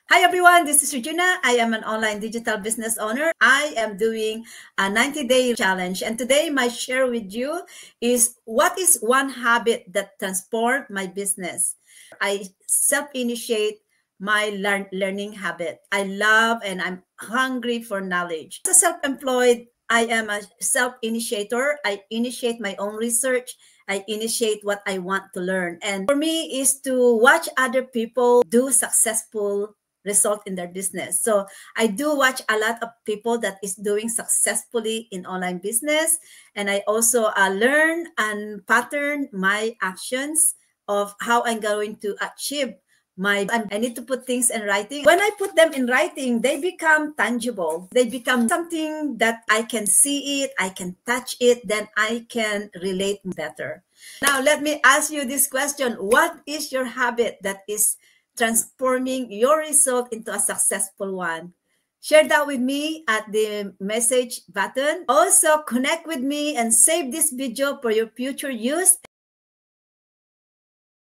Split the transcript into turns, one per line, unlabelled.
Hi everyone, this is Regina. I am an online digital business owner. I am doing a 90-day challenge, and today my share with you is what is one habit that transformed my business. I self-initiate my learning habit. I love and I'm hungry for knowledge. As a self-employed, I am a self-initiator. I initiate my own research. I initiate what I want to learn. And for me is to watch other people do successful result in their business. So I do watch a lot of people that is doing successfully in online business. And I also learn and pattern my actions of how I'm going to achieve I need to put things in writing. When I put them in writing, they become tangible. They become something that I can see it, I can touch it, then I can relate better. Now, let me ask you this question. What is your habit that is transforming your result into a successful one? Share that with me at the message button. Also, connect with me and save this video for your future use.